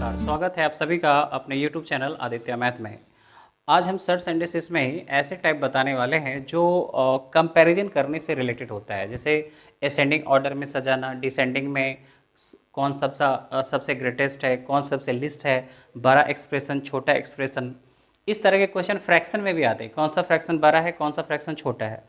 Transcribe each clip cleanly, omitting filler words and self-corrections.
नमस्कार, स्वागत है आप सभी का अपने YouTube चैनल आदित्य मैथ में। आज हम सर्च एंड में ही ऐसे टाइप बताने वाले हैं जो कंपैरिजन करने से रिलेटेड होता है, जैसे असेंडिंग ऑर्डर में सजाना, डिसेंडिंग में कौन सबसे ग्रेटेस्ट है, कौन सबसे लिस्ट है, बड़ा एक्सप्रेशन, छोटा एक्सप्रेशन। इस तरह के क्वेश्चन फ्रैक्शन में भी आते हैं, कौन सा फ्रैक्शन बड़ा है, कौन सा फ्रैक्शन छोटा है।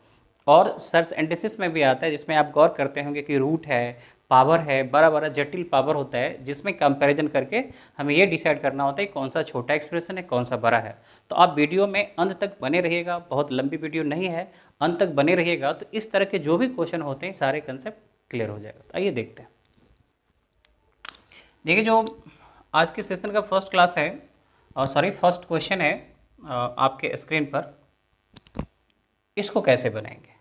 और सर्च एंड में भी आता है जिसमें आप गौर करते होंगे कि रूट है, पावर है, बड़ा बड़ा जटिल पावर होता है, जिसमें कंपैरिजन करके हमें ये डिसाइड करना होता है कौन सा छोटा एक्सप्रेशन है, कौन सा बड़ा है। तो आप वीडियो में अंत तक बने रहिएगा, बहुत लंबी वीडियो नहीं है, अंत तक बने रहिएगा तो इस तरह के जो भी क्वेश्चन होते हैं सारे कंसेप्ट क्लियर हो जाएगा। तो आइए देखते हैं। देखिए, जो आज के सेशन का फर्स्ट क्लास है, और सॉरी फर्स्ट क्वेश्चन है आपके स्क्रीन पर, इसको कैसे बनाएंगे।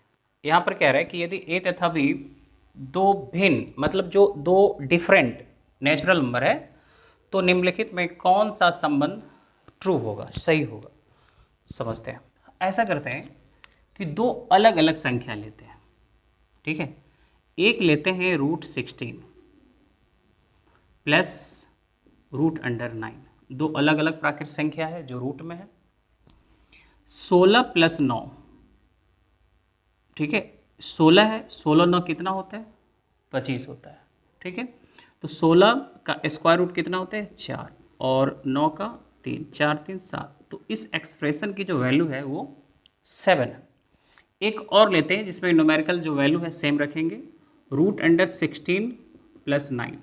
यहाँ पर कह रहा है कि यदि ए तथा बी दो भिन्न, मतलब जो दो डिफरेंट नेचुरल नंबर है, तो निम्नलिखित में कौन सा संबंध ट्रू होगा, सही होगा। समझते हैं। ऐसा करते हैं कि दो अलग अलग संख्या लेते हैं, ठीक है। एक लेते हैं √16 प्लस √9। दो अलग अलग प्राकृत संख्या है जो रूट में है। 16 + 9, ठीक है। 16 है, 16 9 कितना होता है, 25 होता है, ठीक है। तो 16 का स्क्वायर रूट कितना होता है, 4, और 9 का 3, 4 3 7। तो इस एक्सप्रेशन की जो वैल्यू है वो 7 है। एक और लेते हैं जिसमें न्यूमेरिकल जो वैल्यू है सेम रखेंगे, √16 + 9।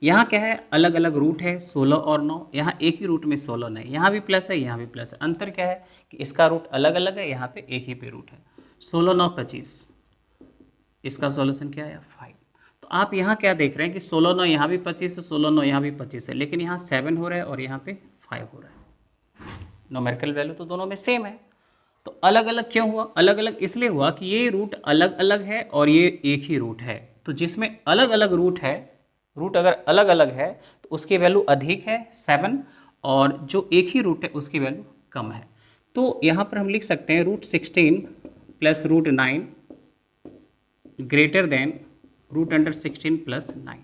यहाँ क्या है, अलग अलग रूट है 16 और 9। यहाँ एक ही रूट में 16 नहीं, यहाँ भी प्लस है, यहाँ भी प्लस है। अंतर क्या है कि इसका रूट अलग अलग है, यहाँ पे एक ही पे रूट है। 16 9 25, इसका सॉल्यूशन क्या है, 5। तो आप यहाँ क्या देख रहे हैं कि 16 9 यहाँ भी 25 है, 16 9 यहाँ भी 25 है, लेकिन यहाँ 7 हो रहा है और यहाँ पे 5 हो रहा है। न्यूमेरिकल वैल्यू तो दोनों में सेम है। तो अलग अलग क्यों हुआ, अलग अलग इसलिए हुआ कि ये रूट अलग अलग है और ये एक ही रूट है। तो जिसमें अलग अलग रूट है, रूट अगर अलग अलग है तो उसकी वैल्यू अधिक है 7, और जो एक ही रूट है उसकी वैल्यू कम है। तो यहाँ पर हम लिख सकते हैं √16 + √9 ग्रेटर देन √16 + 9,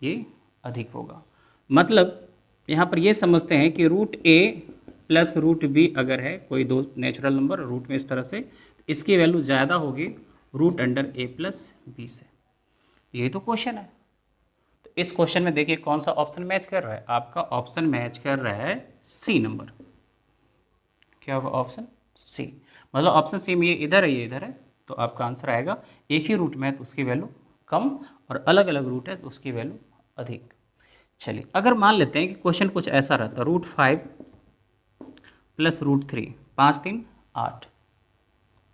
ये अधिक होगा। मतलब यहाँ पर ये समझते हैं कि √a + √b अगर है कोई दो नेचुरल नंबर रूट में इस तरह से, इसकी वैल्यू ज़्यादा होगी √a + b से। यही तो क्वेश्चन है। तो इस क्वेश्चन में देखिए कौन सा ऑप्शन मैच कर रहा है, आपका ऑप्शन मैच कर रहा है सी नंबर। क्या होगा, ऑप्शन सी। मतलब ऑप्शन सी में ये इधर है, ये इधर है, तो आपका आंसर आएगा एक ही रूट में है तो उसकी वैल्यू कम, और अलग अलग रूट है तो उसकी वैल्यू अधिक। चलिए, अगर मान लेते हैं कि क्वेश्चन कुछ ऐसा रहता, √5 + √3, 5 3 8,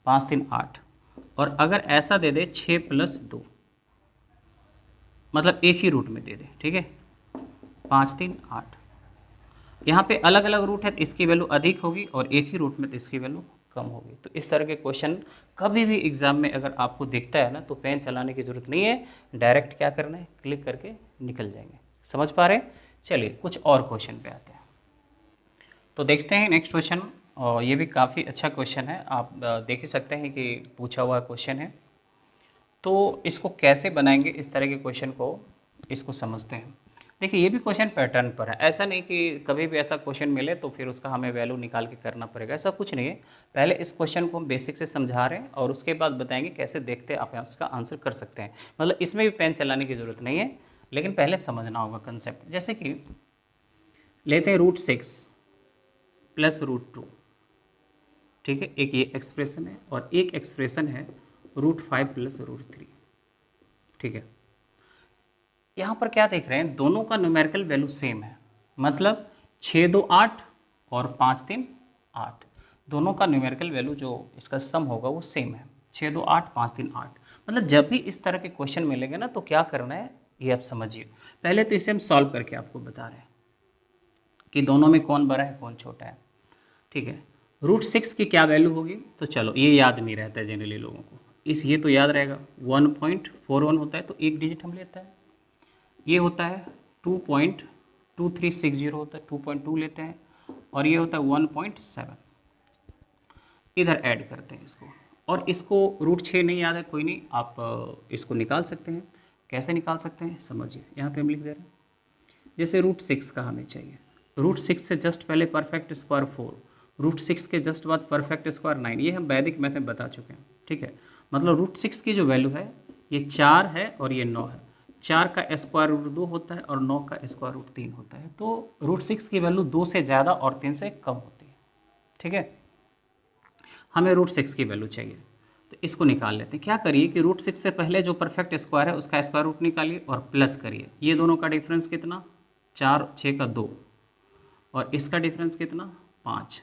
5 3 8, और अगर ऐसा दे दे 6 + 2, मतलब एक ही रूट में दे दे, ठीक है, 5 3 8। यहाँ पे अलग अलग रूट है तो इसकी वैल्यू अधिक होगी, और एक ही रूट में तो इसकी वैल्यू कम होगी। तो इस तरह के क्वेश्चन कभी भी एग्जाम में अगर आपको दिखता है ना, तो पेन चलाने की ज़रूरत नहीं है, डायरेक्ट क्या करना है, क्लिक करके निकल जाएंगे। समझ पा रहे हैं। चलिए कुछ और क्वेश्चन पे आते हैं। तो देखते हैं नेक्स्ट क्वेश्चन, और ये भी काफ़ी अच्छा क्वेश्चन है, आप देख ही सकते हैं कि पूछा हुआ क्वेश्चन है। तो इसको कैसे बनाएंगे, इस तरह के क्वेश्चन को, इसको समझते हैं। देखिए, ये भी क्वेश्चन पैटर्न पर है, ऐसा नहीं कि कभी भी ऐसा क्वेश्चन मिले तो फिर उसका हमें वैल्यू निकाल के करना पड़ेगा, ऐसा कुछ नहीं है। पहले इस क्वेश्चन को हम बेसिक से समझा रहे हैं और उसके बाद बताएंगे कैसे देखते आप इसका आंसर कर सकते हैं। मतलब इसमें भी पेन चलाने की ज़रूरत नहीं है, लेकिन पहले समझना होगा कंसेप्ट। जैसे कि लेते हैं √6 + √2, ठीक है, एक ये एक्सप्रेशन है और एक एक्सप्रेशन है √5 + √3, ठीक है। यहाँ पर क्या देख रहे हैं, दोनों का न्यूमेरिकल वैल्यू सेम है, मतलब 6 2 8 और 5 3 8, दोनों का न्यूमेरिकल वैल्यू जो इसका सम होगा वो सेम है, 6 2 8 5 3 8। मतलब जब भी इस तरह के क्वेश्चन मिलेंगे ना, तो क्या करना है ये आप समझिए। पहले तो इसे हम सॉल्व करके आपको बता रहे हैं कि दोनों में कौन बड़ा है कौन छोटा है, ठीक है। √6 की क्या वैल्यू होगी, तो चलो ये याद नहीं रहता है जनरली लोगों को, ये तो याद रहेगा 1.41 होता है, तो एक डिजिट हम लेते हैं। ये होता है 2.2360 होता है, 2.2 लेते हैं, और ये होता है 1.7। इधर ऐड करते हैं इसको, और इसको √6 नहीं याद है, कोई नहीं, आप इसको निकाल सकते हैं। कैसे निकाल सकते हैं समझिए, यहाँ पे हम लिख दे रहे हैं जैसे √6 का हमें चाहिए, √6 से जस्ट पहले परफेक्ट स्क्वायर 4, √6 के जस्ट बाद परफेक्ट स्क्वायर 9, ये हम वैदिक मेथड बता चुके हैं, ठीक है। मतलब √6 की जो वैल्यू है ये 4 है और ये 9 है, 4 का स्क्वायर रूट 2 होता है और 9 का स्क्वायर रूट 3 होता है, तो √6 की वैल्यू 2 से ज़्यादा और 3 से कम होती है, ठीक है। हमें √6 की वैल्यू चाहिए, तो इसको निकाल लेते हैं। क्या करिए कि √6 से पहले जो परफेक्ट स्क्वायर है उसका स्क्वायर रूट निकालिए और प्लस करिए, ये दोनों का डिफरेंस कितना, 4 6 का 2, और इसका डिफरेंस कितना 5,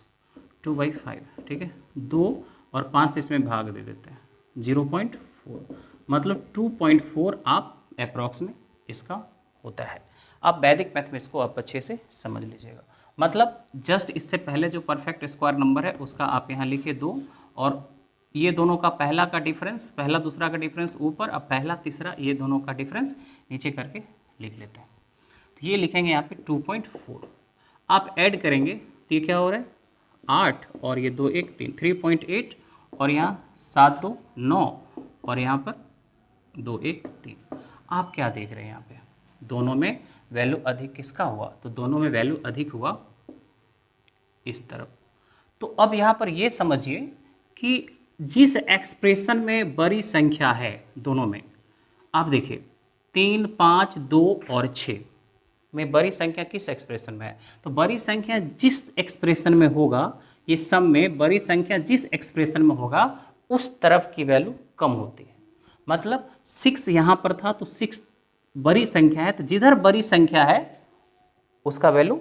2/5, ठीक है। 2 और 5 से इसमें भाग दे देते हैं, 0.4, मतलब 2.4 आप अप्रॉक्स में इसका होता है। आप वैदिक मैथ में इसको आप अच्छे से समझ लीजिएगा। मतलब जस्ट इससे पहले जो परफेक्ट स्क्वायर नंबर है उसका आप यहाँ लिखिए 2, और ये दोनों का पहला का डिफरेंस, पहला दूसरा का डिफरेंस ऊपर, अब पहला तीसरा ये दोनों का डिफरेंस नीचे करके लिख लेते हैं। तो ये लिखेंगे यहाँ पे 2.4, आप ऐड करेंगे तो ये क्या हो रहा है 8 और ये 2 1 3, 3.8, और यहाँ 7 2 9, और यहाँ पर 2 1 3। आप क्या देख रहे हैं यहाँ पे, दोनों में वैल्यू अधिक किसका हुआ, तो दोनों में वैल्यू अधिक हुआ इस तरफ। तो अब यहाँ पर ये समझिए कि जिस एक्सप्रेशन में बड़ी संख्या है दोनों में, आप देखिए 3 5 2 और 6 में बड़ी संख्या किस एक्सप्रेशन में है, तो बड़ी संख्या जिस एक्सप्रेशन में होगा, ये सम में बड़ी संख्या जिस एक्सप्रेशन में होगा उस तरफ की वैल्यू कम होती है। मतलब 6 यहाँ पर था तो 6 बड़ी संख्या है, तो जिधर बड़ी संख्या है उसका वैल्यू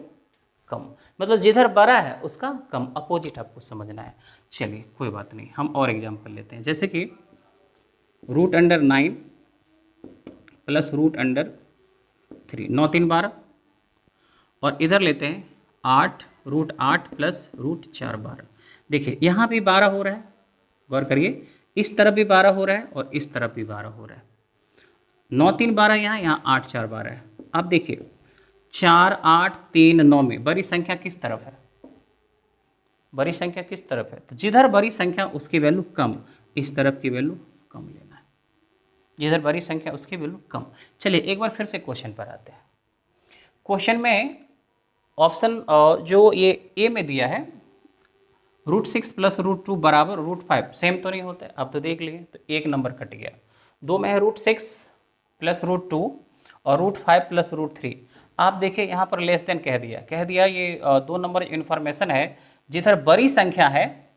कम, मतलब जिधर बड़ा है उसका कम, अपोजिट आपको समझना है। चलिए कोई बात नहीं, हम और एग्जाम्पल लेते हैं, जैसे कि √9 प्लस √3, 9 3 12, और इधर लेते हैं 8, √8 प्लस √4 12। देखिए यहाँ भी 12 हो रहा है, गौर करिए, इस तरफ भी 12 हो रहा है और इस तरफ भी 12 हो रहा है। 9 3 12 यहाँ 8 4 12 है। अब देखिए 4 8 3 9 में बड़ी संख्या किस तरफ है, बड़ी संख्या किस तरफ है, तो जिधर बड़ी संख्या उसकी वैल्यू कम, इस तरफ की वैल्यू कम लेना है, जिधर बड़ी संख्या उसकी वैल्यू कम। चलिए एक बार फिर से क्वेश्चन पर आते हैं। क्वेश्चन में ऑप्शन जो ये ए में दिया है √6 प्लस √2 बराबर √5, सेम तो नहीं होता है, आप तो देख लिए, तो एक नंबर कट गया। 2 में है √6 प्लस √2 और √5 प्लस √3। आप देखिए यहाँ पर लेस देन कह दिया ये 2 नंबर इन्फॉर्मेशन है, जिधर बड़ी संख्या है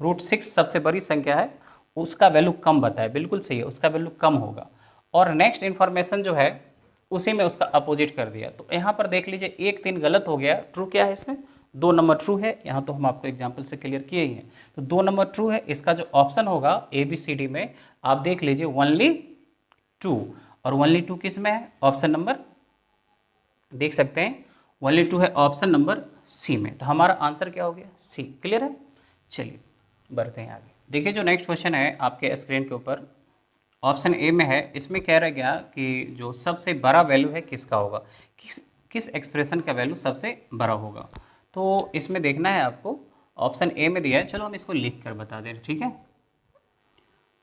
√6 सबसे बड़ी संख्या है उसका वैल्यू कम बताए, बिल्कुल सही है, उसका वैल्यू कम होगा। और नेक्स्ट इन्फॉर्मेशन जो है उसी में उसका अपोजिट कर दिया। तो यहाँ पर देख लीजिए 1 3 गलत हो गया, ट्रू क्या है इसमें, 2 नंबर ट्रू है, यहाँ तो हम आपको एग्जाम्पल से क्लियर किए ही हैं। तो 2 नंबर ट्रू है, इसका जो ऑप्शन होगा ABCD में आप देख लीजिए ओनली 2, और ओनली 2 किस में है, ऑप्शन नंबर देख सकते हैं ओनली 2 है ऑप्शन नंबर C में। तो हमारा आंसर क्या हो गया, C। क्लियर है। चलिए बढ़ते हैं आगे। देखिए जो नेक्स्ट क्वेश्चन है आपके स्क्रीन के ऊपर ऑप्शन ए में है, इसमें कह रहा गया कि जो सबसे बड़ा वैल्यू है किसका होगा, किस एक्सप्रेशन का वैल्यू सबसे बड़ा होगा। तो इसमें देखना है आपको, ऑप्शन ए में दिया है, चलो हम इसको लिख कर बता दें, ठीक है।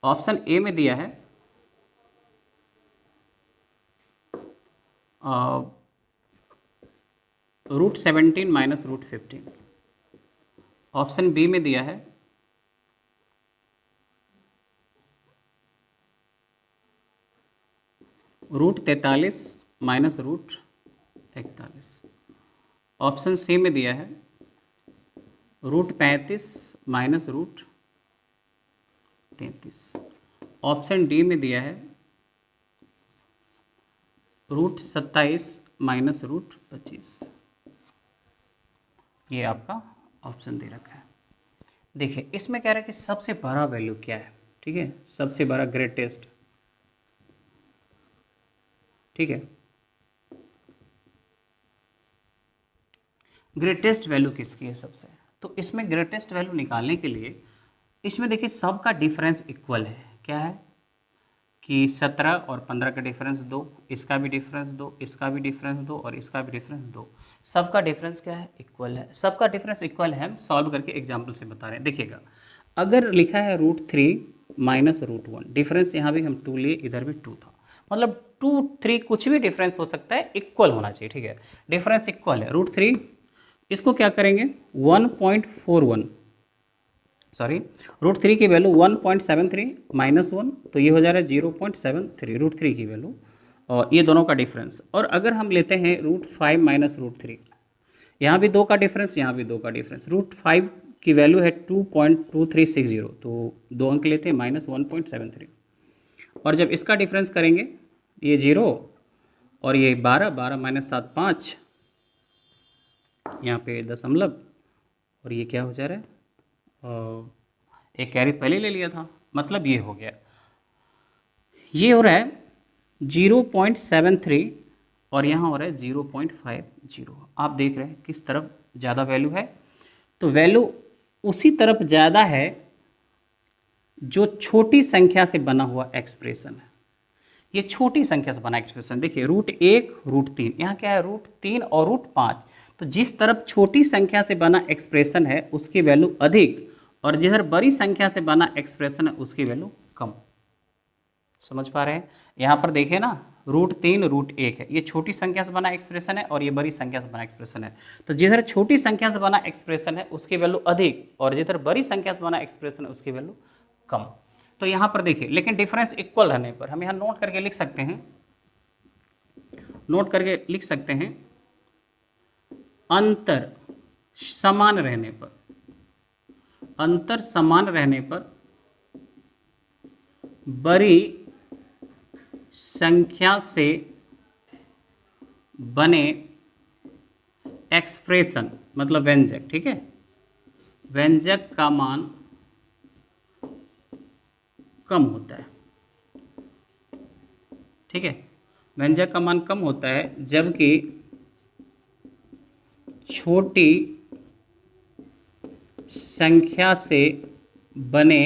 ऑप्शन ए में दिया है √17 माइनस √15। ऑप्शन बी में दिया है √43 माइनस √41। ऑप्शन सी में दिया है √35 माइनस √33। ऑप्शन डी में दिया है √27 माइनस √25। ये आपका ऑप्शन दे रखा है। देखिए इसमें कह रहा है कि सबसे बड़ा वैल्यू क्या है, ठीक है, सबसे बड़ा ग्रेटेस्ट, ठीक है, ग्रेटेस्ट वैल्यू किसकी है सबसे। तो इसमें ग्रेटेस्ट वैल्यू निकालने के लिए इसमें देखिए सबका डिफरेंस इक्वल है, क्या है कि 17 और 15 का डिफरेंस 2, इसका भी डिफरेंस 2, इसका भी डिफरेंस 2 और इसका भी डिफरेंस 2, सबका डिफरेंस क्या है, इक्वल है। सबका डिफरेंस इक्वल है, हम सॉल्व करके एग्जाम्पल से बता रहे हैं। देखिएगा अगर लिखा है √3 माइनस √1, डिफरेंस यहाँ भी हम 2 लिए, इधर भी 2 था, मतलब 2 3 कुछ भी डिफरेंस हो सकता है, इक्वल होना चाहिए, ठीक है। डिफरेंस इक्वल है, √3 इसको क्या करेंगे 1.41, सॉरी √3 की वैल्यू 1.73 -1, तो ये हो जा रहा है 0.73 √3 की वैल्यू, और ये दोनों का डिफरेंस। और अगर हम लेते हैं √5 माइनस √3, यहाँ भी 2 का डिफरेंस, यहाँ भी 2 का डिफरेंस, √5 की वैल्यू है 2.2360, तो 2 अंक लेते हैं -1.73, और जब इसका डिफरेंस करेंगे ये 0 और ये 12, 12 माइनस 7 5, यहाँ पे दशमलव, और ये क्या हो जा रहा है, एक कैरी पहले ले लिया था, मतलब ये हो गया, ये हो रहा है 0.73 और यहाँ हो रहा है 0.50। आप देख रहे हैं किस तरफ ज़्यादा वैल्यू है, तो वैल्यू उसी तरफ ज़्यादा है जो छोटी संख्या से बना हुआ एक्सप्रेशन है। ये छोटी संख्या से बना एक्सप्रेशन देखिए, √1 √3, यहाँ क्या है √3 और √5, तो जिस तरफ छोटी संख्या से बना एक्सप्रेशन है उसकी वैल्यू अधिक, और जिधर बड़ी संख्या से बना एक्सप्रेशन है उसकी वैल्यू कम। समझ पा रहे हैं? यहाँ पर देखिए ना, √3 √1 है, ये छोटी संख्या से बना एक्सप्रेशन है और ये बड़ी संख्या से बना एक्सप्रेशन है, तो जिधर छोटी संख्या से बना एक्सप्रेशन है उसकी वैल्यू अधिक, और जिधर बड़ी संख्या से बना एक्सप्रेशन है उसकी वैल्यू कम। तो यहाँ पर देखिए, लेकिन डिफरेंस इक्वल रहने पर हम यहाँ नोट करके लिख सकते हैं, नोट करके लिख सकते हैं, अंतर समान रहने पर, अंतर समान रहने पर बड़ी संख्या से बने एक्सप्रेशन मतलब व्यंजक, ठीक है, व्यंजक का मान कम होता है, ठीक है, व्यंजक का मान कम होता है, जबकि छोटी संख्या से बने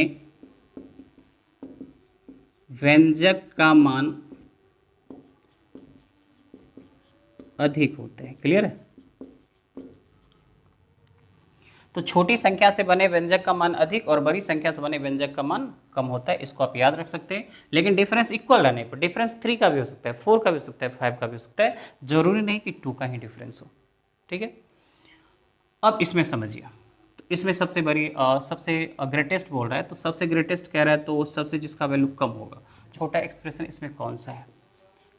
व्यंजक का मान अधिक होते हैं। क्लियर है? तो छोटी संख्या से बने व्यंजक का मान अधिक और बड़ी संख्या से बने व्यंजक का मान कम होता है, इसको आप याद रख सकते हैं। लेकिन डिफरेंस इक्वल रहने पर, डिफरेंस 3 का भी हो सकता है, 4 का भी हो सकता है, 5 का भी हो सकता है, जरूरी नहीं कि 2 का ही डिफरेंस हो, ठीक है। अब इसमें समझिए, तो इसमें सबसे बड़ी सबसे ग्रेटेस्ट बोल रहा है, तो सबसे ग्रेटेस्ट कह रहा है, तो सबसे जिसका वैल्यू कम होगा, छोटा एक्सप्रेशन इसमें कौन सा है,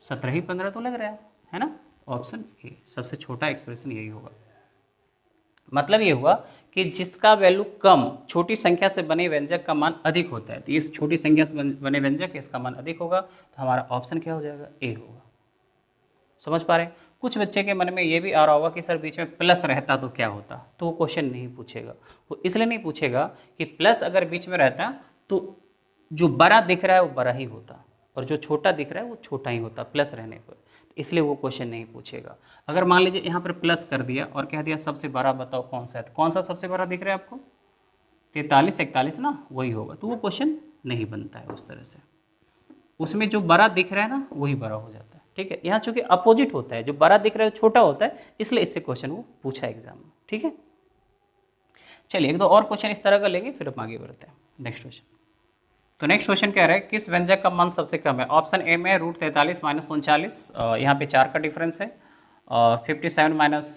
17 ही 15 तो लग रहा है ना, ऑप्शन ए सबसे छोटा एक्सप्रेशन यही होगा। मतलब ये हुआ कि जिसका वैल्यू कम, छोटी संख्या से बने व्यंजक का मान अधिक होता है, तो इस छोटी संख्या से बने व्यंजक इसका मान अधिक होगा, तो हमारा ऑप्शन क्या हो जाएगा, ए होगा। समझ पा रहे हैं? कुछ बच्चे के मन में ये भी आ रहा होगा कि सर बीच में प्लस रहता तो क्या होता, तो वो क्वेश्चन नहीं पूछेगा, वो इसलिए नहीं पूछेगा कि प्लस अगर बीच में रहता तो जो बड़ा दिख रहा है वो बड़ा ही होता, और जो छोटा दिख रहा है वो छोटा ही होता प्लस रहने पर, इसलिए वो क्वेश्चन नहीं पूछेगा। अगर मान लीजिए यहाँ पर प्लस कर दिया और कह दिया सबसे बड़ा बताओ कौन सा है, तो कौन सा सबसे बड़ा दिख रहा है आपको, 43 41 ना, वही होगा, तो वो क्वेश्चन नहीं बनता है उस तरह से, उसमें जो बड़ा दिख रहा है ना वही बड़ा हो जाता है, ठीक है। यहाँ चूंकि अपोजिट होता है, जो बड़ा दिख रहा है छोटा होता है, इसलिए इससे क्वेश्चन वो पूछा एग्जाम में, ठीक है। चलिए एक दो और क्वेश्चन इस तरह का लेंगे, फिर हम आगे बढ़ते हैं नेक्स्ट क्वेश्चन। तो नेक्स्ट क्वेश्चन कह रहा है किस व्यंजक का मान सबसे कम है, ऑप्शन ए में √43 - 39, यहाँ पे 4 का डिफरेंस है, 57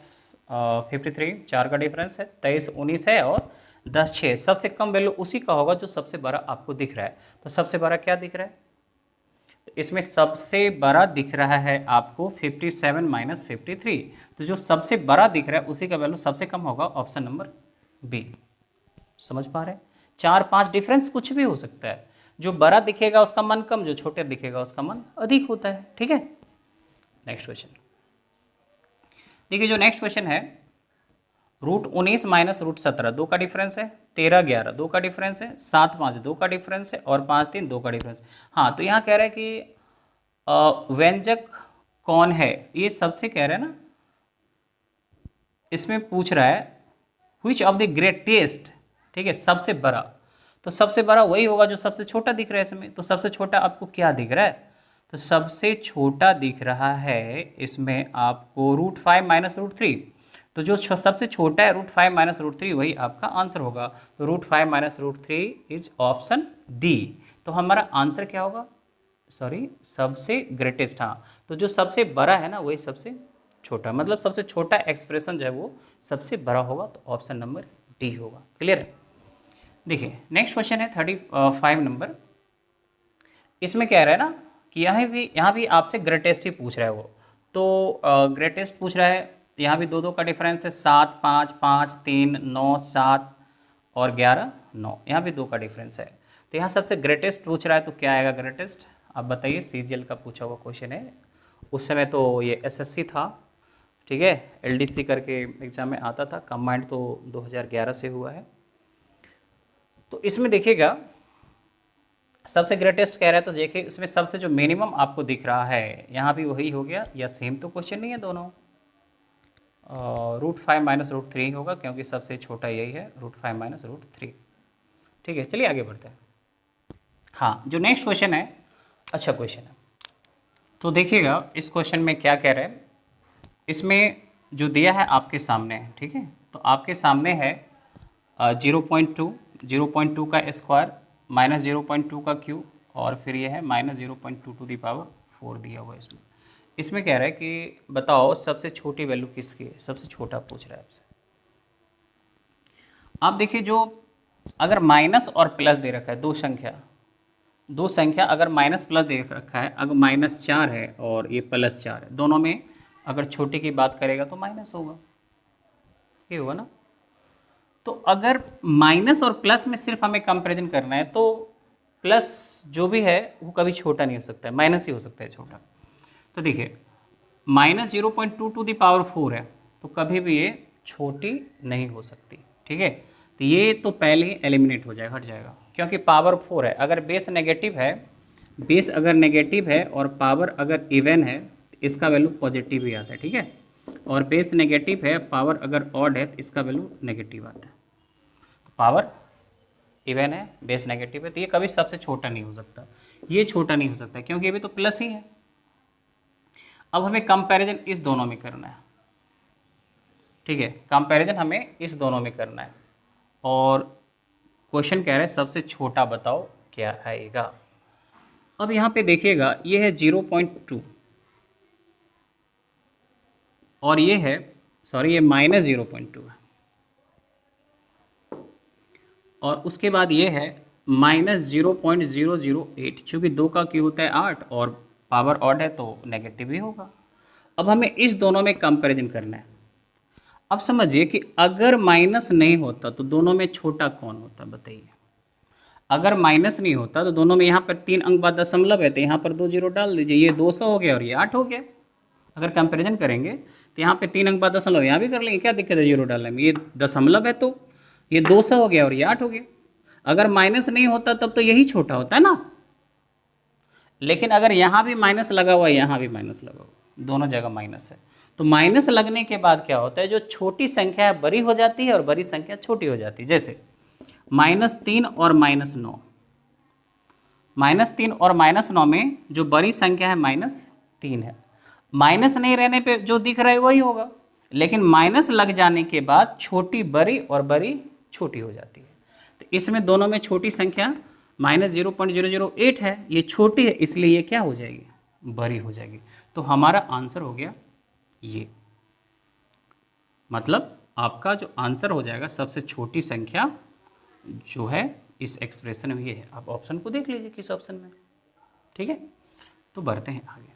- 53 4 का डिफरेंस है, 23 19 है, और 10 6, सबसे कम वैल्यू उसी का होगा जो सबसे बड़ा आपको दिख रहा है। तो सबसे बड़ा क्या दिख रहा है, इसमें सबसे बड़ा दिख रहा है आपको 57 - 53, तो जो सबसे बड़ा दिख रहा है उसी का वैल्यू सबसे कम होगा, ऑप्शन नंबर बी। समझ पा रहे हैं? 4 5 डिफरेंस कुछ भी हो सकता है, जो बड़ा दिखेगा उसका मान कम, जो छोटे दिखेगा उसका मान अधिक होता है, ठीक है। नेक्स्ट क्वेश्चन देखिए, जो नेक्स्ट क्वेश्चन है, √19 - √17 2 का डिफरेंस है, 13 11 2 का डिफरेंस है, 7 5 2 का डिफरेंस है, और 5 3 2 का डिफरेंस। हाँ, तो यहाँ कह रहा है कि व्यंजक कौन है, ये सबसे कह रहा है ना, इसमें पूछ रहा है व्हिच ऑफ द ग्रेटेस्ट, ठीक है, सबसे बड़ा, तो सबसे बड़ा वही होगा जो सबसे छोटा दिख रहा है इसमें। तो सबसे छोटा आपको क्या दिख रहा है, तो सबसे छोटा दिख रहा है इसमें आपको √5 - √3, तो जो सबसे छोटा है √5 - √3 वही आपका आंसर होगा। √5 - √3 इज ऑप्शन डी। तो हमारा आंसर क्या होगा, सबसे ग्रेटेस्ट, हाँ, तो जो सबसे बड़ा है ना वही सबसे छोटा, मतलब सबसे छोटा एक्सप्रेशन जो है वो सबसे बड़ा होगा, तो ऑप्शन नंबर डी होगा। क्लियर है? देखिए नेक्स्ट क्वेश्चन है 35 नंबर। इसमें क्या रहा है ना कि यहाँ भी आपसे ग्रेटेस्ट ही पूछ रहा है वो, तो ग्रेटेस्ट पूछ रहा है। यहाँ भी दो दो का डिफरेंस है, 7 5 5 3 9 7 और 11 9, यहाँ भी 2 का डिफरेंस है। तो यहाँ सबसे ग्रेटेस्ट पूछ रहा है, तो क्या आएगा ग्रेटेस्ट? आप बताइए, सीजीएल का पूछा हुआ क्वेश्चन है, उस समय तो ये एसएससी था, ठीक है, एलडीसी करके एग्जाम में आता था, कंबाइंड तो 2011 से हुआ है। तो इसमें देखिएगा सबसे ग्रेटेस्ट कह रहा है, तो देखिए इसमें सबसे जो मिनिमम आपको दिख रहा है यहाँ भी वही हो गया, या सेम तो क्वेश्चन नहीं है दोनों, √5 माइनस √3 होगा, क्योंकि सबसे छोटा यही है, √5 माइनस √3। ठीक है, चलिए आगे बढ़ते हैं। हाँ, जो नेक्स्ट क्वेश्चन है, अच्छा क्वेश्चन है, तो देखिएगा इस क्वेश्चन में क्या कह रहे हैं। इसमें जो दिया है आपके सामने है, ठीक है, तो आपके सामने है 0.2 का स्क्वायर माइनस 0.2 का क्यूब, और फिर ये है माइनस 0.2 टू दी पावर 4 दिया हुआ है इसमें। इसमें कह रहा है कि बताओ सबसे छोटी वैल्यू किसकी है, सबसे छोटा पूछ रहा है आपसे। आप देखिए, जो अगर माइनस और प्लस दे रखा है, दो संख्या अगर माइनस प्लस दे रखा है, अगर -4 है और ये +4 है, दोनों में अगर छोटे की बात करेगा तो माइनस होगा, ये होगा ना। तो अगर माइनस और प्लस में सिर्फ हमें कंपैरिजन करना है, तो प्लस जो भी है वो कभी छोटा नहीं हो सकता है, माइनस ही हो सकता है छोटा। तो देखिए -0.2 टू दी पावर 4 है, तो कभी भी ये छोटी नहीं हो सकती, ठीक है। तो ये तो पहले ही एलिमिनेट हो जाएगा, हट जाएगा, क्योंकि पावर 4 है। अगर बेस नेगेटिव है, बेस अगर नेगेटिव है और पावर अगर इवन है, तो इसका वैल्यू पॉजिटिव ही आता है, ठीक है। और बेस नेगेटिव है, पावर अगर ऑड है, तो इसका वैल्यू नेगेटिव आता है। तो पावर इवन है, बेस नेगेटिव है, तो ये कभी सबसे छोटा नहीं हो सकता, ये छोटा नहीं हो सकता, क्योंकि ये भी तो प्लस ही है। अब हमें कंपैरिजन इस दोनों में करना है, ठीक है, कंपैरिजन हमें इस दोनों में करना है, और क्वेश्चन कह रहा है सबसे छोटा बताओ क्या आएगा। अब यहाँ पे देखिएगा, ये है 0.2 और ये है, सॉरी, ये -0.2 है, और उसके बाद ये है -0.008, चूँकि 2 का क्यूब होता है 8 और पावर ऑड है तो नेगेटिव ही होगा। अब हमें इस दोनों में कंपैरिजन करना है। अब समझिए कि अगर माइनस नहीं होता तो दोनों में छोटा कौन होता, बताइए। अगर माइनस नहीं होता तो दोनों में, यहाँ पर 3 अंक बाद दशमलव है, तो यहाँ पर 2 जीरो डाल दीजिए, ये 200 हो गया और ये 8 हो गया। अगर कंपैरिजन करेंगे तो यहाँ पे 3 अंक बाद दशमलव, यहाँ भी कर लेंगे, क्या दिक्कत है जीरो डालने में, ये दशमलव है तो ये 200 हो गया और ये 8 हो गया। अगर माइनस नहीं होता तब तो यही छोटा होता है ना, लेकिन अगर यहाँ भी माइनस लगा हुआ है, यहाँ भी माइनस लगा हुआ, दोनों जगह माइनस है, तो माइनस लगने के बाद क्या होता है, जो छोटी संख्या बड़ी हो जाती है और बड़ी संख्या छोटी हो जाती है। जैसे -3 और -9, -3 और -9 में जो बड़ी संख्या है -3 है, माइनस नहीं रहने पे जो दिख रहा है वही होगा, लेकिन माइनस लग जाने के बाद छोटी बड़ी और बड़ी छोटी हो जाती है। तो इसमें दोनों में छोटी संख्या -0.008 है, ये छोटी है, इसलिए ये क्या हो जाएगी, बड़ी हो जाएगी। तो हमारा आंसर हो गया ये, मतलब आपका जो आंसर हो जाएगा सबसे छोटी संख्या जो है इस एक्सप्रेशन में ये है। आप ऑप्शन को देख लीजिए किस ऑप्शन में, ठीक है। तो बढ़ते हैं आगे।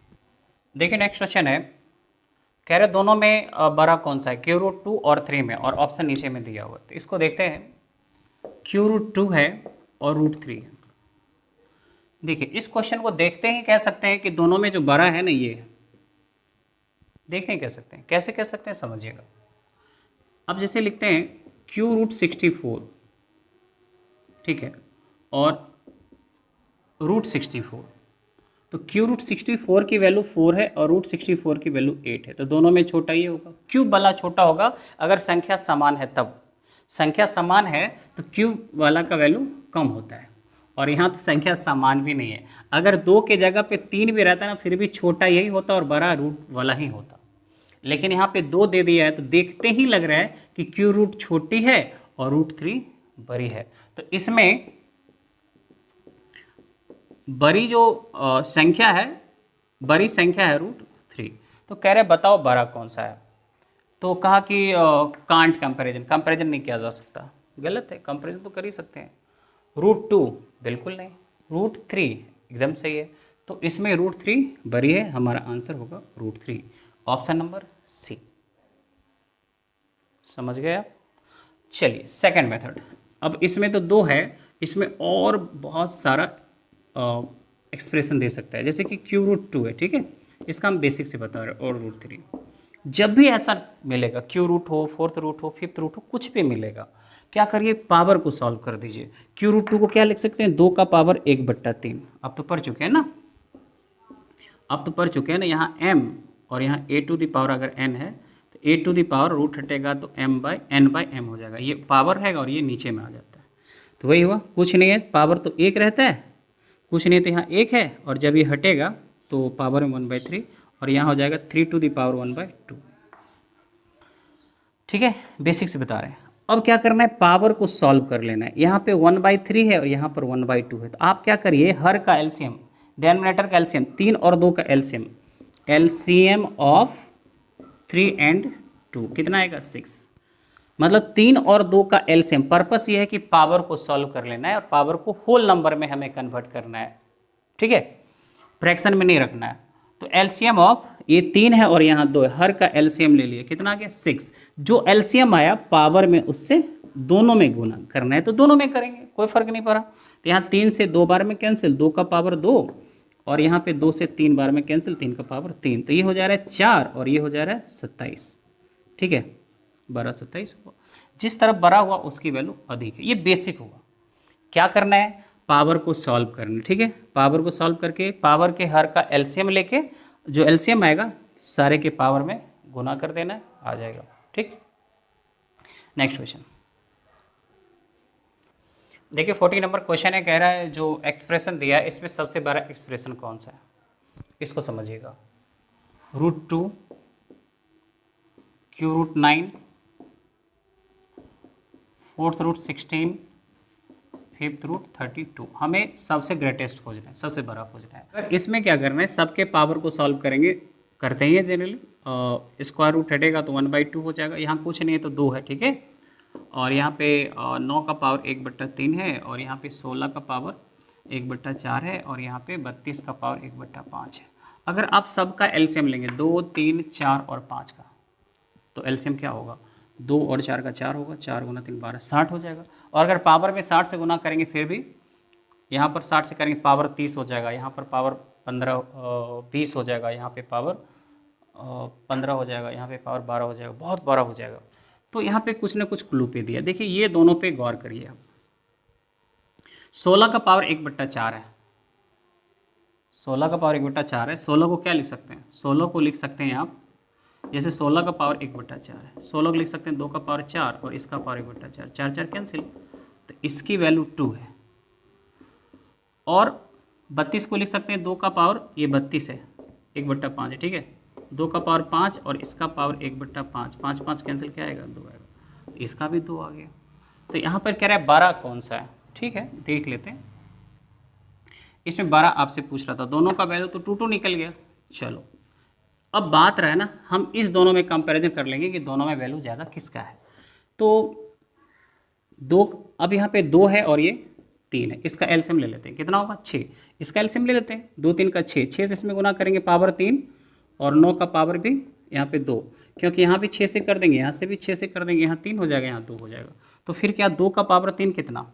देखिए नेक्स्ट क्वेश्चन है, कह रहे दोनों में बड़ा कौन सा है, √2 और 3 में, और ऑप्शन नीचे में दिया हुआ है। तो इसको देखते हैं, √2 है और √3 है। देखिए इस क्वेश्चन को देखते ही कह सकते हैं कि दोनों में जो बड़ा है ना, ये देखते ही कह सकते हैं। कैसे कह सकते हैं समझिएगा। अब जैसे लिखते हैं Q√64, ठीक है, और √64, तो Q√64 की वैल्यू 4 है और √64 की वैल्यू 8 है, तो दोनों में छोटा ही होगा। क्यूब वाला छोटा होगा अगर संख्या समान है, तब संख्या समान है तो क्यूब वाला का वैल्यू कम होता है, और यहाँ तो संख्या समान भी नहीं है। अगर 2 के जगह पे 3 भी रहता ना, फिर भी छोटा यही होता और बड़ा रूट वाला ही होता, लेकिन यहाँ पे 2 दे दिया है, तो देखते ही लग रहा है कि Q रूट छोटी है और √3 बड़ी है। तो इसमें बड़ी जो संख्या है, बड़ी संख्या है √3। तो कह रहे बताओ बड़ा कौन सा है। तो कहा कि कांट कंपैरिजन, कंपैरिजन नहीं किया जा सकता। गलत है, कंपैरिजन तो कर ही सकते हैं। √2 बिल्कुल नहीं, √3 एकदम सही है। तो इसमें √3 बड़ी है, हमारा आंसर होगा √3, ऑप्शन नंबर सी। समझ गए आप। चलिए सेकंड मेथड। अब इसमें तो 2 है, इसमें और बहुत सारा एक्सप्रेशन दे सकता है, जैसे कि Q√2 है, ठीक है, इसका हम बेसिक से बता रहे हैं, और √3। जब भी ऐसा मिलेगा, Q रूट हो, 4th रूट हो, 5th रूट हो, कुछ भी मिलेगा, क्या करिए, पावर को सॉल्व कर दीजिए। Q√2 को क्या लिख सकते हैं, 2 का पावर 1/3। आप तो पढ़ चुके हैं ना, आप तो पढ़ चुके हैं ना, यहाँ m और यहाँ a टू द पावर अगर n है तो a to the power root हटेगा तो m/n/m हो जाएगा। ये पावर रहेगा और ये नीचे में आ जाता है, तो वही हुआ, कुछ नहीं है, पावर तो 1 रहता है, कुछ नहीं तो यहाँ 1 है, और जब ये हटेगा तो पावर में 1/3, और यहाँ हो जाएगा 3 टू द पावर 1/2। ठीक है, बेसिक से बता रहे हैं। अब क्या करना है, पावर को सॉल्व कर लेना है। यहाँ पे 1/3 है और यहाँ पर 1/2 है, तो आप क्या करिए, हर का एलसीएम, डिनोमिनेटर का एलसीएम, 3 और 2 का एलसीएम, एलसीएम ऑफ 3 and 2 कितना आएगा, 6। मतलब 3 और 2 का एलसीएम, पर्पस ये है कि पावर को सॉल्व कर लेना है और पावर को होल नंबर में हमें कन्वर्ट करना है, ठीक है, फ्रैक्शन में नहीं रखना है। तो एलसीएम ऑफ, ये 3 है और यहाँ 2 है, हर का एलसीएम ले लिए, कितना आ गया, 6। जो एलसीएम आया पावर में, उससे दोनों में गुना करना है, तो दोनों में करेंगे, कोई फर्क नहीं पड़ा। तो यहाँ 3 से 2 बार में कैंसिल, 2 का पावर 2, और यहाँ पे 2 से 3 बार में कैंसिल, 3 का पावर 3, तो ये हो जा रहा है 4 और ये हो जा रहा है 27। ठीक है, 12 27 हुआ। जिस तरफ बड़ा हुआ उसकी वैल्यू अधिक है, ये बेसिक हुआ। क्या करना है, पावर को सॉल्व करना है, ठीक है, पावर को सॉल्व करके पावर के हर का एलसीएम लेके, जो एलसीएम आएगा सारे के पावर में गुना कर देना है, आ जाएगा। ठीक, नेक्स्ट क्वेश्चन देखिए, 40 नंबर क्वेश्चन है, कह रहा है जो एक्सप्रेशन दिया है इसमें सबसे बड़ा एक्सप्रेशन कौन सा है, इसको समझिएगा। √2, Q√9, 4th root 16, 5th root 32, हमें सबसे ग्रेटेस्ट खोजना है, सबसे बड़ा खोजना है। अगर इसमें क्या करना है, सबके पावर को सॉल्व करेंगे, करते ही है जनरली, स्क्वायर रूट हटेगा तो 1/2 हो जाएगा, यहाँ कुछ नहीं है तो 2 है, ठीक है, और यहाँ पे 9 का पावर 1/3 है, और यहाँ पे 16 का पावर 1/4 है, और यहाँ पे 32 का पावर 1/5 है। अगर आप सबका एलसीएम लेंगे, 2, 3, 4 और 5 का, तो एलसीएम क्या होगा, 2 और 4 का 4 होगा, 4 गुना 3 12, 60 हो जाएगा। और अगर पावर में 60 से गुना करेंगे फिर भी, यहाँ पर 60 से करेंगे पावर 30 हो जाएगा, यहाँ पर पावर 20 हो जाएगा, यहाँ पे पावर 15 हो जाएगा, यहाँ पे पावर 12 हो जाएगा, बहुत बड़ा हो जाएगा। तो यहाँ पे कुछ ना कुछ क्लू पे दिया, देखिए ये दोनों पे गौर करिए आप। 16 का पावर 1/4 है, 16 का पावर 1/4 है, 16 को क्या लिख सकते हैं, 16 को लिख सकते हैं आप, जैसे 16 का पावर 1/4 है, 16 को लिख सकते हैं 2 का पावर 4 और इसका पावर 1/4, 4 4 कैंसिल, तो इसकी वैल्यू 2 है। और 32 को लिख सकते हैं 2 का पावर, ये 32 है, 1/5 है, ठीक है, 2 का पावर 5 और इसका पावर 1/5, 5 5 कैंसिल, क्या आएगा, 2 आएगा, इसका भी 2 आ गया। तो यहाँ पर कह रहा है 12 कौन सा है, ठीक है, देख लेते हैं। इसमें 12 आपसे पूछ रहा था, दोनों का वैल्यू तो 2 निकल गया। चलो अब बात रहा ना, हम इस दोनों में कंपैरिजन कर लेंगे कि दोनों में वैल्यू ज़्यादा किसका है। तो 2, अब यहाँ पे 2 है और ये 3 है, इसका एलसीएम ले लेते हैं, कितना होगा, 6, इसका एलसीएम ले लेते हैं, 2 3 का 6, 6 से इसमें गुना करेंगे पावर 3, और 9 का पावर भी यहाँ पे 2, क्योंकि यहाँ भी 6 से कर देंगे, यहाँ से भी 6 से कर देंगे, यहाँ 3 हो जाएगा, यहाँ 2 हो जाएगा, तो फिर क्या, 2 का पावर 3 कितना।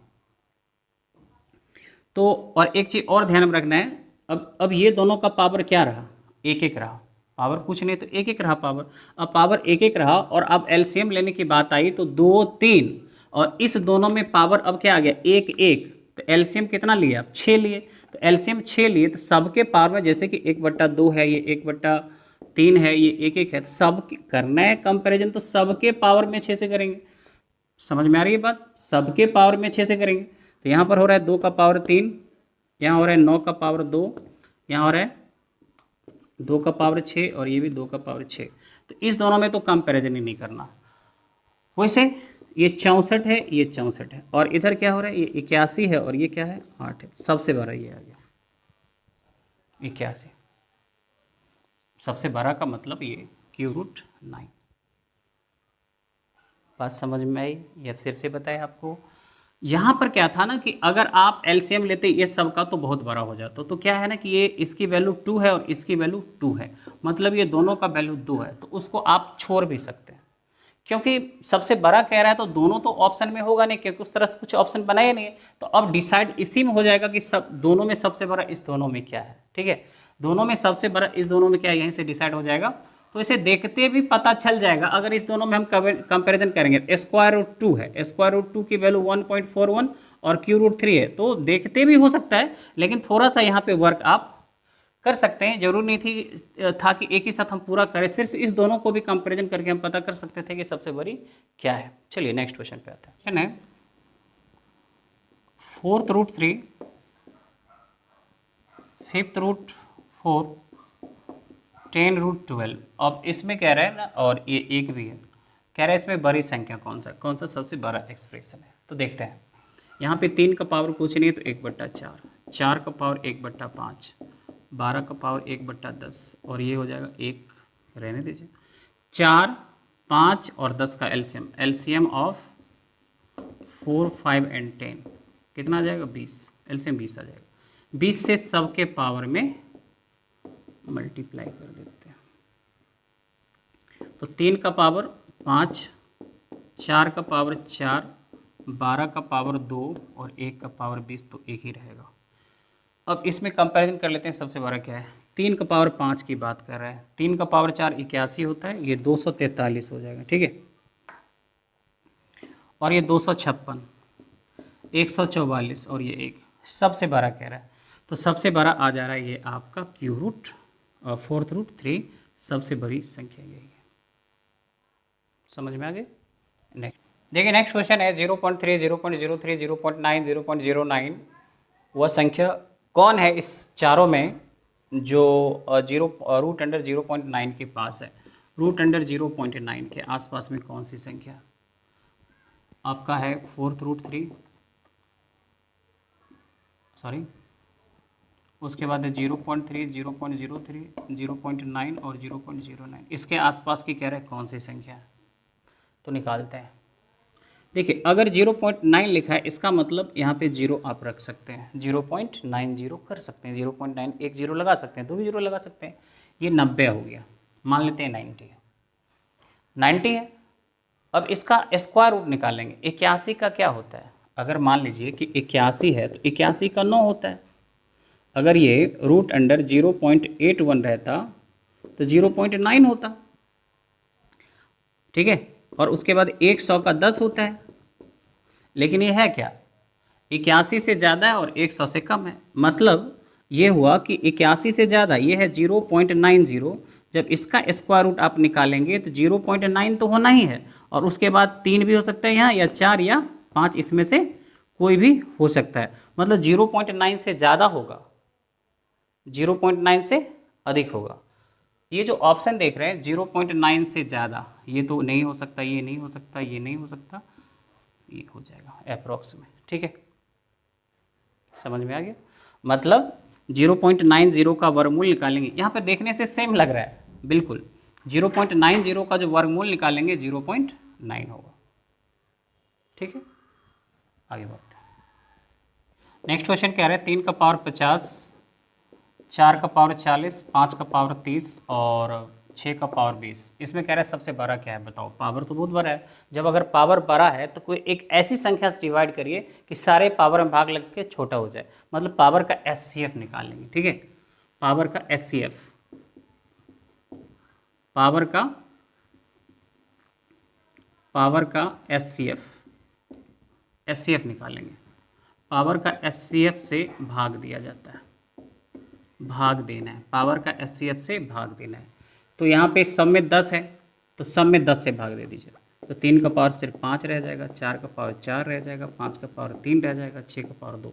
तो और एक चीज़ और ध्यान में रखना है, अब ये दोनों का पावर क्या रहा, 1 1 रहा, पावर कुछ नहीं तो 1 1 रहा पावर। अब पावर 1 1 रहा और अब एलसीएम लेने की बात आई तो 2 3, और इस दोनों में पावर अब क्या आ गया, 1 1, तो एलसीएम कितना लिया, 6 लिए, तो एलसीएम 6 लिए, तो सबके पावर में जैसे कि 1/2 है, ये 1/3 है, ये 1 1 है, तो सब करना है कंपैरिजन, तो सबके पावर में 6 से करेंगे। समझ में आ रही है बात, सबके पावर में 6 से करेंगे, तो यहाँ पर हो रहा है 2 का पावर 3, यहाँ हो रहा है 9 का पावर 2, यहाँ हो रहा है 2 का पावर 6 और ये भी 2 का पावर 6, तो इस दोनों में तो कंपैरिजन ही नहीं करना। वैसे ये 64 है, ये 64 है, और इधर क्या हो रहा है, ये 81 है और ये क्या है, 8 है, सबसे बड़ा ये आ गया। 81। सबसे बड़ा का मतलब ये q√9। बात समझ में आई या फिर से बताएं आपको? यहाँ पर क्या था ना कि अगर आप एलसीएम लेते ये सब का तो बहुत बड़ा हो जाता, तो क्या है ना कि ये इसकी वैल्यू 2 है और इसकी वैल्यू 2 है, मतलब ये दोनों का वैल्यू 2 है, तो उसको आप छोड़ भी सकते हैं, क्योंकि सबसे बड़ा कह रहा है तो दोनों तो ऑप्शन में होगा नहीं, क्योंकि उस तरह से कुछ ऑप्शन बनाया नहीं है। तो अब डिसाइड इसी में हो जाएगा कि सब दोनों में सबसे बड़ा इस दोनों में क्या है। ठीक है, दोनों में सबसे बड़ा इस दोनों में क्या है, यहीं से डिसाइड हो जाएगा। तो इसे देखते भी पता चल जाएगा। अगर इस दोनों में हम कंपेरिजन करेंगे, स्क्वायर रूट 2 है, स्क्वायर रूट 2 की वैल्यू 1.41 और q√3 है, तो देखते भी हो सकता है, लेकिन थोड़ा सा यहाँ पे वर्क आप कर सकते हैं। जरूर नहीं था कि एक ही साथ हम पूरा करें, सिर्फ इस दोनों को भी कंपैरिजन करके हम पता कर सकते थे कि सबसे बड़ी क्या है। चलिए नेक्स्ट क्वेश्चन पे आते हैं। क्वेश्चन है 4th√3, 5th√4, 10√12। अब इसमें कह रहा है ना, और ये एक भी है, कह रहा है इसमें बड़ी संख्या कौन सा सबसे बड़ा एक्सप्रेशन है। तो देखते हैं, यहाँ पे 3 का पावर कुछ नहीं है तो 1/4, 4 का पावर 1/5, 12 का पावर 1/10, और ये हो जाएगा 1, रहने दीजिए, 4, 5 और 10 का एलसीएम, एलसीएम ऑफ 4, 5 एंड 10 कितना आ जाएगा, 20, एलसीएम 20 आ जाएगा। 20 से सबके पावर में मल्टीप्लाई कर देते हैं, तो 3 का पावर 5, 4 का पावर 4, 12 का पावर 2 और 1 का पावर 20, तो 1 ही रहेगा। अब इसमें कंपैरिजन कर लेते हैं, सबसे बड़ा क्या है। 3 का पावर 5 की बात कर रहा है, 3 का पावर 4 81 होता है, ये 243 हो जाएगा। ठीक है, और ये 256, 144 और ये 1, सबसे बड़ा कह रहा है, तो सबसे बड़ा आ जा रहा है ये आपका q√4/3, सबसे बड़ी संख्या यही है। समझ में आ गए? नेक्स्ट देखिए, नेक्स्ट क्वेश्चन है 0.3, 0.03, 0.9, 0.09। वह संख्या कौन है इस चारों में जो √0.9 के पास है। √0.9 के आसपास में कौन सी संख्या आपका है? 4th√3, सॉरी, उसके बाद है 0.3, 0.03, 0.9 और 0.09। इसके आसपास की कह रहे हैं कौन सी संख्या है, तो निकालते हैं। देखिए, अगर 0.9 लिखा है, इसका मतलब यहाँ पे 0 आप रख सकते हैं, 0.90 कर सकते हैं, 0.9 एक 0 लगा सकते हैं, 2 भी 0 लगा सकते हैं। ये 90 हो गया, मान लेते हैं 90 है, 90 है। अब इसका स्क्वायर रूट निकालेंगे। 81 का क्या होता है? अगर मान लीजिए कि 81 है तो 81 का 9 होता है। अगर ये √0.81 रहता तो 0.9 होता। ठीक है, और उसके बाद 100 का 10 होता है, लेकिन ये है क्या, 81 से ज़्यादा है और 100 से कम है। मतलब ये हुआ कि 81 से ज़्यादा, ये है 0.90। जब इसका स्क्वायर रूट आप निकालेंगे तो 0.9 तो होना ही है, और उसके बाद 3 भी हो सकता है यहाँ, या 4 या 5, इसमें से कोई भी हो सकता है। मतलब 0.9 से ज़्यादा होगा, 0.9 से अधिक होगा। ये जो ऑप्शन देख रहे हैं 0.9 से ज़्यादा, ये तो नहीं हो सकता, ये नहीं हो सकता, ये नहीं हो सकता, ये हो जाएगा अप्रॉक्स में। ठीक है, समझ में आ गया? मतलब 0.90 का वर्गमूल निकालेंगे, यहाँ पर देखने से सेम लग रहा है, बिल्कुल 0.90 का जो वर्गमूल निकालेंगे 0.9 होगा। ठीक है, आगे बढ़ते हैं। नेक्स्ट क्वेश्चन कह रहे हैं 3 का पावर 50, 4 का पावर 40, 5 का पावर 30 और 6 का पावर 20। इसमें कह रहा है सबसे बड़ा क्या है, बताओ। पावर तो बहुत बड़ा है। जब अगर पावर बड़ा है तो कोई एक ऐसी संख्या से डिवाइड करिए कि सारे पावर में भाग लग के छोटा हो जाए, मतलब पावर का एचसीएफ निकाल लेंगे। ठीक है, पावर का एचसीएफ, पावर का एचसीएफ निकालेंगे। पावर का एचसीएफ से भाग दिया जाता है, भाग देना है, पावर का एचसीएफ से भाग देना है। तो यहाँ पे सब में 10 है, तो सब में 10 से भाग दे दीजिए, तो 3 का पावर सिर्फ 5 रह जाएगा, 4 का पावर 4 रह जाएगा, 5 का पावर 3 रह जाएगा, 6 का पावर 2।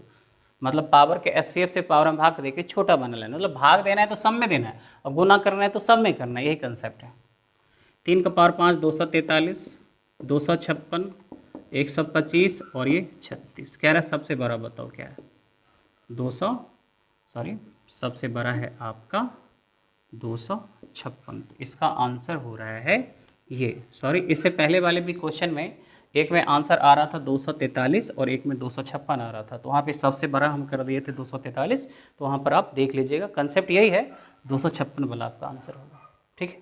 मतलब पावर के एचसीएफ से पावर में भाग देके छोटा बना लेना, मतलब भाग देना है तो सब में देना है, और गुना करना है तो सब में करना है, यही कंसेप्ट है। 3 का पावर 5 243, 256, 125 और ये 36। कह रहा है सबसे बड़ा बताओ क्या है, सबसे बड़ा है आपका 256। तो इसका आंसर हो रहा है ये। सॉरी, इससे पहले वाले भी क्वेश्चन में एक में आंसर आ रहा था 243 और एक में 256 आ रहा था, तो वहाँ पे सबसे बड़ा हम कर दिए थे 243। तो वहाँ पर आप देख लीजिएगा, कंसेप्ट यही है, 256 वाला आपका आंसर होगा। ठीक है,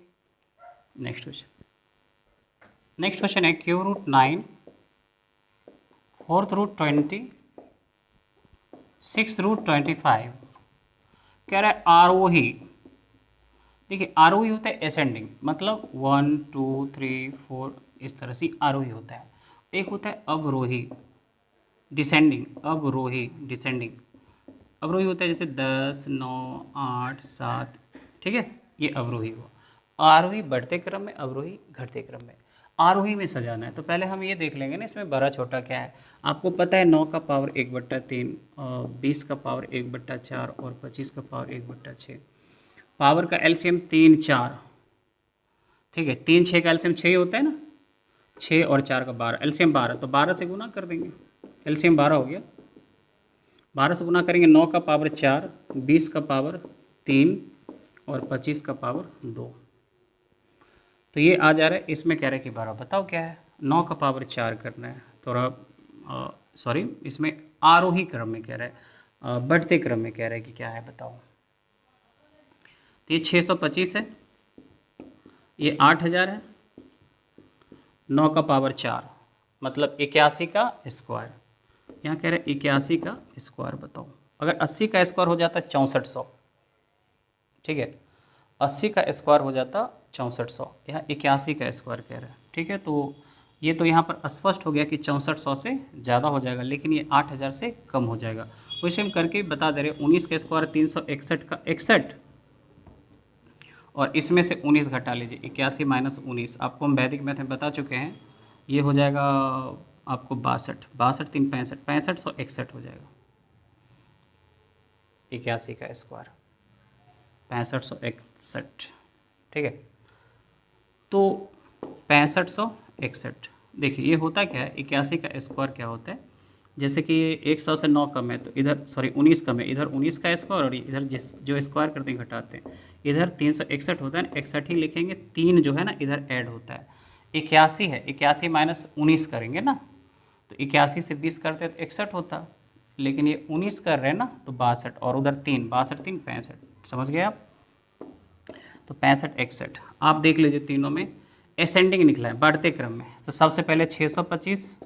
नेक्स्ट क्वेश्चन है cube root 9, fourth root 20, six root 25। कह रहा है आरोही। देखिए आरोही होता है असेंडिंग, मतलब 1 2 3 4 इस तरह से आरोही होता है। एक होता है अवरोही, डिसेंडिंग, अवरोही डिसेंडिंग। अवरोही होता है जैसे 10 9 8 7, ठीक है, ये अवरोही हुआ। आरोही बढ़ते क्रम में, अवरोही घटते क्रम में। आरोही में सजाना है तो पहले हम ये देख लेंगे ना इसमें बड़ा छोटा क्या है। आपको पता है 9 का पावर 1/3, 20 का पावर 1/4 और 25 का पावर 1/6। पावर का एलसीएम 3 4, ठीक है, 3 6 का एलसीएम 6 होता है ना, 6 और 4 का 12, एलसीएम 12, तो 12 से गुना कर देंगे, एलसीएम 12 हो गया। 12 से गुना करेंगे, 9 का पावर 4, 20 का पावर 3 और 25 का पावर 2। तो ये आ जा रहा है, इसमें कह रहा है कि 12, बताओ क्या है, 9 का पावर 4 करना है। थोड़ा सॉरी, इसमें आरोही क्रम में कह रहा है, बढ़ते क्रम में कह रहा है कि क्या है बताओ। तो ये 625 है, ये 8000 है, 9 का पावर 4 मतलब 81 का स्क्वायर। यहाँ कह रहे हैं 81 का स्क्वायर बताओ। अगर 80 का स्क्वायर हो जाता 6400, ठीक है, 80 का स्क्वायर हो जाता 6400, यहाँ 81 का स्क्वायर कह रहे हैं, ठीक है। तो ये तो यहाँ पर स्पष्ट हो गया कि 6400 से ज़्यादा हो जाएगा, लेकिन ये 8000 से कम हो जाएगा। वैसे हम करके बता दे रहे, 19 का स्क्वायर 361 का 61, और इसमें से 19 घटा लीजिए, 81 माइनस 19, आपको हम वैदिक मैथ में बता चुके हैं, ये हो जाएगा आपको 62, 62 3 65, 6561 हो जाएगा। 81 का स्क्वायर 6561, ठीक है। तो 6561, देखिए ये होता क्या है, 81 का स्क्वायर क्या होता है, जैसे कि 100 से 9 कम है तो इधर सॉरी 19 कम है, इधर 19 का स्क्वायर, और इधर जिस जो स्क्वायर करते हैं घटाते हैं, इधर 361 होता है ना, 61 ही लिखेंगे, 3 जो है ना इधर ऐड होता है। 81 है, 81 माइनस 19 करेंगे ना, तो 81 से 20 करते तो 61 होता, लेकिन ये 19 कर रहे हैं ना तो 62, और उधर 3, 62 3 65, समझ गए आप। तो 65 61 आप देख लीजिए, तीनों में असेंडिंग निकला है, बढ़ते क्रम में। तो सबसे पहले 625,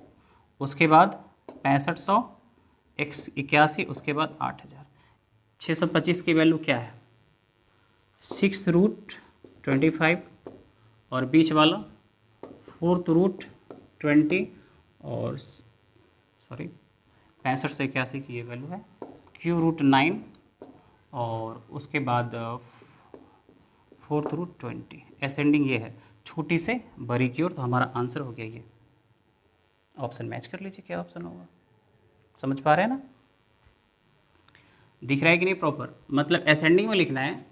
उसके बाद 6500, 81, उसके बाद 8000। 625 की वैल्यू क्या है, 6 रूट 25, और बीच वाला 4 रूट 20, और सॉरी 65 से 81 की ये वैल्यू है क्यू रूट 9, और उसके बाद 4 रूट 20। असेंडिंग ये है, छोटी से बड़ी की ओर, तो हमारा आंसर हो गया ये। ऑप्शन मैच कर लीजिए, क्या ऑप्शन होगा, समझ पा रहे हैं ना, दिख रहा है कि नहीं प्रॉपर। मतलब असेंडिंग में लिखना है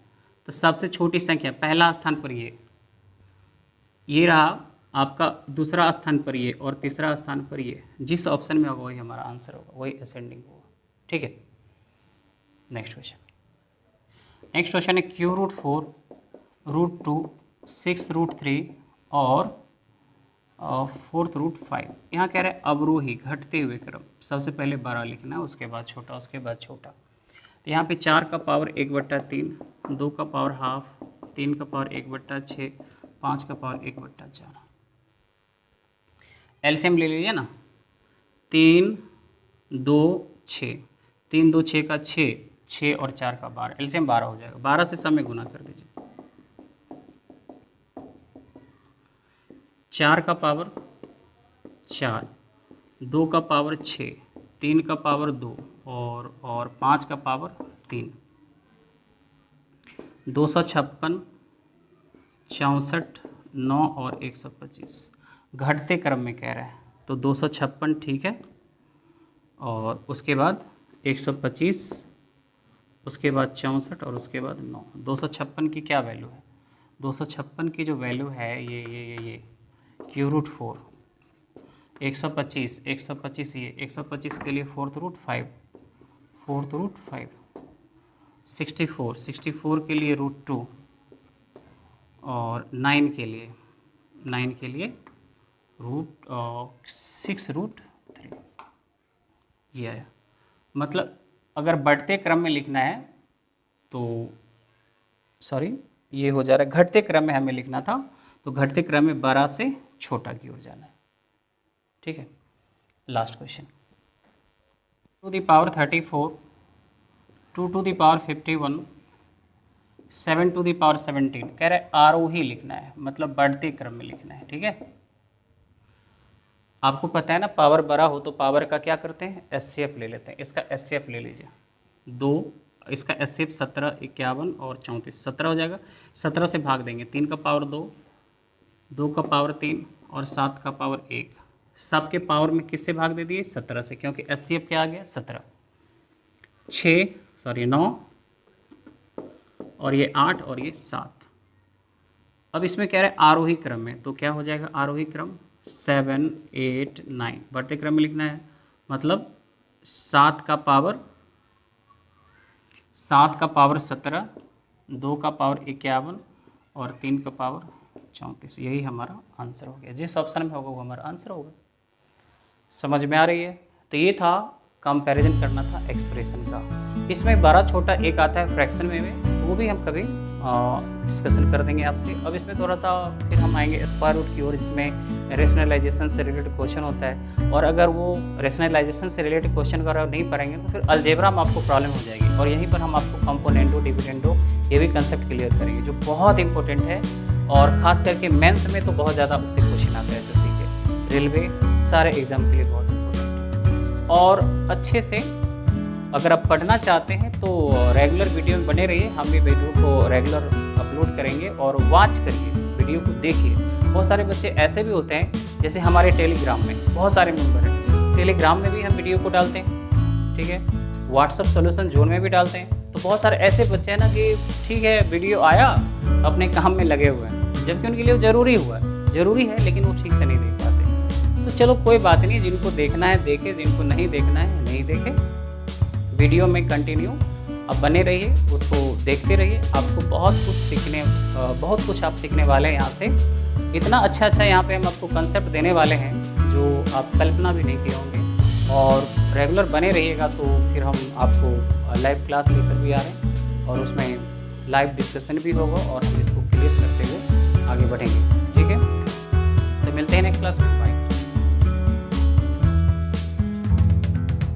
तो सबसे छोटी संख्या पहला स्थान पर ये रहा आपका, दूसरा स्थान पर ये, और तीसरा स्थान पर ये, जिस ऑप्शन में होगा वही हमारा आंसर होगा, वही असेंडिंग होगा, ठीक है। नेक्स्ट क्वेश्चन है क्यू रूट 4, रूट 2, 6 रूट 3 और 4 रूट 5। यहाँ कह रहे हैं अवरोही घटते हुए क्रम, सबसे पहले बड़ा लिखना है, उसके बाद छोटा, उसके बाद छोटा। तो यहाँ पे 4 का पावर 1/3, 2 का पावर हाफ, 3 का पावर 1/6, 5 का पावर 1/4। एलसीएम ले लीजिए ना, 3 2 6, 3 2 6 का 6, 6 और 4 का 12, एलसीएम 12 हो जाएगा। 12 से सब में गुना कर दीजिए, 4 का पावर 4, 2 का पावर 6, 3 का पावर 2 और 5 का पावर 3। 256, 64, 9 और 125 घटते क्रम में कह रहा है, तो 256 ठीक है, और उसके बाद 125, उसके बाद 64 और उसके बाद 9। 256 की क्या वैल्यू है, 256 की जो वैल्यू है ये क्यू रूट 4, 125 125, ये 125 के लिए 4 रूट 5, 4 रूट 5, 64 के लिए √2 और 9 के लिए √6 ये आया। मतलब अगर बढ़ते क्रम में लिखना है तो ये हो जा रहा है, घटते क्रम में हमें लिखना था तो घटते क्रम में बड़ा से छोटा की ओर जाना है। ठीक है, लास्ट क्वेश्चन। 2^34, 2^51, 7^17 कह रहे आरोही लिखना है, मतलब बढ़ते क्रम में लिखना है। ठीक है, आपको पता है ना पावर बड़ा हो तो पावर का क्या करते हैं, एचसीएफ ले लेते हैं। इसका एचसीएफ ले लीजिए 2, इसका एचसीएफ 17, 51 और 34, 17 हो जाएगा। 17 से भाग देंगे, 3 का पावर 2, 2 का पावर 3 और 7 का पावर 1। सबके पावर में किससे भाग दे दिए, 17 से, क्योंकि एचसीएफ क्या आ गया 17। 9 और ये 8 और ये 7। अब इसमें कह रहे हैं आरोही क्रम में, तो क्या हो जाएगा आरोही क्रम 7, 8, 9 बढ़ते क्रम में लिखना है। मतलब 7 का पावर 17, 2 का पावर 51 और 3 का पावर 34। यही हमारा आंसर हो गया। जिस ऑप्शन में होगा वो हमारा आंसर होगा। समझ में आ रही है? तो ये था कंपैरिजन करना था एक्सप्रेशन का। इसमें बड़ा छोटा एक आता है फ्रैक्शन में, वो भी हम कभी डिस्कशन कर देंगे आपसे। अब इसमें थोड़ा सा फिर हम आएंगे स्क्वायर रूट की ओर, जिसमें रेशनलाइजेशन से रिलेटेड क्वेश्चन होता है। और अगर वो रेशनलाइजेशन से रिलेटेड क्वेश्चन अगर आप नहीं पढ़ेंगे तो फिर अलजेब्रा में आपको प्रॉब्लम हो जाएगी। और यहीं पर हम आपको कंपोनेंटो, डिविडेंडो ये भी कंसेप्ट क्लियर करेंगे, जो बहुत इंपॉर्टेंट है। और ख़ास करके मेंस में तो बहुत ज़्यादा उससे क्वेश्चन आता है एसएससी के, रेलवे, सारे एग्जाम के लिए बहुत इंपॉर्टेंट है। और अच्छे से अगर आप पढ़ना चाहते हैं तो रेगुलर वीडियो में बने रहिए। हम भी वीडियो को रेगुलर अपलोड करेंगे और वॉच करिए, वीडियो को देखिए। बहुत सारे बच्चे ऐसे भी होते हैं, जैसे हमारे टेलीग्राम में बहुत सारे मेंबर हैं, टेलीग्राम में भी हम वीडियो को डालते हैं। ठीक है, व्हाट्सअप सॉल्यूशन जोन में भी डालते हैं। तो बहुत सारे ऐसे बच्चे हैं ना कि ठीक है वीडियो आया, अपने काम में लगे हुए हैं, जबकि उनके लिए ज़रूरी है, लेकिन वो ठीक से नहीं देख पाते। तो चलो कोई बात नहीं, जिनको देखना है देखे, जिनको नहीं देखना है नहीं देखे। वीडियो में कंटिन्यू अब बने रहिए, उसको देखते रहिए। आपको बहुत कुछ आप सीखने वाले हैं यहाँ से। इतना अच्छा यहाँ पे हम आपको कंसेप्ट देने वाले हैं जो आप कल्पना भी नहीं किए होंगे। और रेगुलर बने रहिएगा तो फिर हम आपको लाइव क्लास लेकर भी आ रहे हैं और उसमें लाइव डिस्कशन भी होगा और हम इसको क्लियर करते हुए आगे बढ़ेंगे। ठीक है, तो मिलते हैं नेक्स्ट क्लास में। बाय।